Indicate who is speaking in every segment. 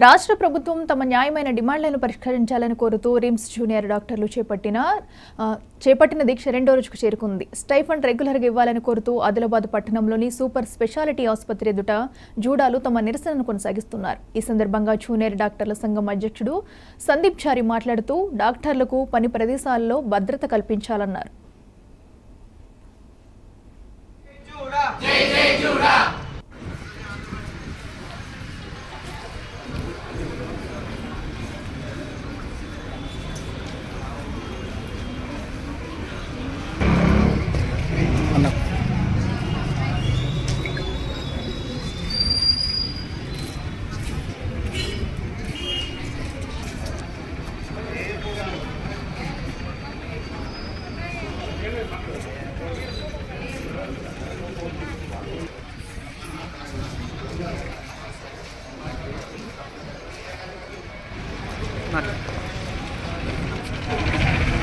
Speaker 1: రాష్ట్ర ప్రభుత్వం తమ న్యాయమైన డిమాండ్లను పరిష్కరించాలని కోరుతూ రిమ్స్ జూనియర్ డాక్టర్లు చేపట్టిన దీక్ష రెండో రోజుకు చేరుకుంది. స్టైఫండ్ రెగ్యులర్గా ఇవ్వాలని కోరుతూ ఆదిలాబాద్ పట్టణంలోని సూపర్ స్పెషాలిటీ ఆసుపత్రి ఎదుట జూడాలు తమ నిరసనను కొనసాగిస్తున్నారు. ఈ సందర్భంగా జూనియర్ డాక్టర్ల సంఘం అధ్యక్షుడు సందీప్ చారి మాట్లాడుతూ డాక్టర్లకు పని ప్రదేశాల్లో భద్రత కల్పించాలన్నారు.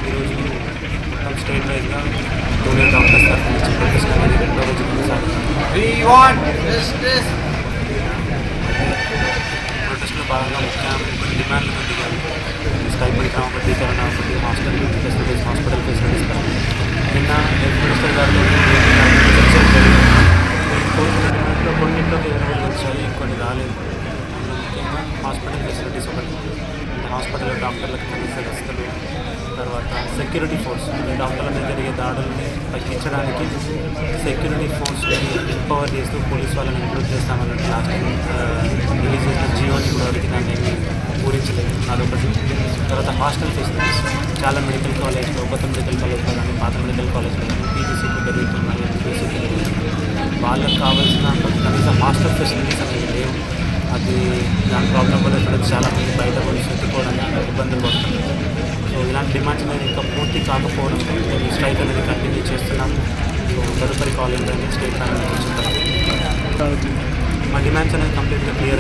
Speaker 2: ఈరోజు మొత్తం స్టేట్ వైజ్గా జూనియర్ డాక్టర్స్ తరఫు నుంచి ప్రొటెస్ట్ అనేది రెండో రోజు కొనసాగుతుంది. ప్రొటెస్ట్లో భాగంగా కొన్ని డిమాండ్లు దిగారు. స్టైఫండ్ క్రమబద్ధీకరణ, ఒకటి హాస్టల్ ఫెసిలిటీస్, హాస్పిటల్ ఫెసిలిటీస్ కానీ నిన్న హెల్త్ మినిస్టర్ గారితో చర్చలు జరిగాయి. కొన్నింటిలోకి ఎరువులు వచ్చాయి, కొన్ని రాలేదు. ముఖ్యంగా హాస్పిటల్ ఫెసిలిటీస్ ఒకటి, హాస్పిటల్ డాక్టర్లకు కనీస వసతులు, తర్వాత సెక్యూరిటీ ఫోర్స్, డాక్టర్ల మీద జరిగే దాడుల్ని తగ్గించడానికి సెక్యూరిటీ ఫోర్స్ని ఎంపవర్ చేస్తూ పోలీస్ వాళ్ళని ఇంక్లూడ్ చేస్తామన్నట్టు లాస్ట్ రిలీజ్ చేసిన జీవోని కూడా వరకు దాన్ని ఏమీ పూరించలేదు. అదొకటి. తర్వాత హాస్టల్ ఫెసిలిటీస్ చాలా మెడికల్ కాలేజ్లో, కొత్త మెడికల్ కాలేజ్లో కానీ పాత మెడికల్ కాలేజ్లో కానీ పీజీసీకి పెరుగుతున్నాయి, ఎంపీసీకి పెరుగుతున్నాయి. వాళ్ళకి కావాల్సిన కనీసం హాస్టల్ ఫెసిలిటీస్ అనేవి లేవు. అది దాని ప్రాబ్లం వల్ల ఇక్కడ చాలామంది బయట పోయి చెప్పుకోవడానికి ఇబ్బందులు పడుతున్నారు. సో ఇలాంటి డిమాండ్స్ అనేది ఇంకా పూర్తి కాకపోవడంతో మేము స్ట్రైక్ అనేది కంటిన్యూ చేస్తున్నాము. సో తదుపరి కాల్ ఏంటంటే స్టేట్ బ్యాంక్ నుంచి మా డిమాండ్స్ అనేది కంప్లీట్గా క్లియర్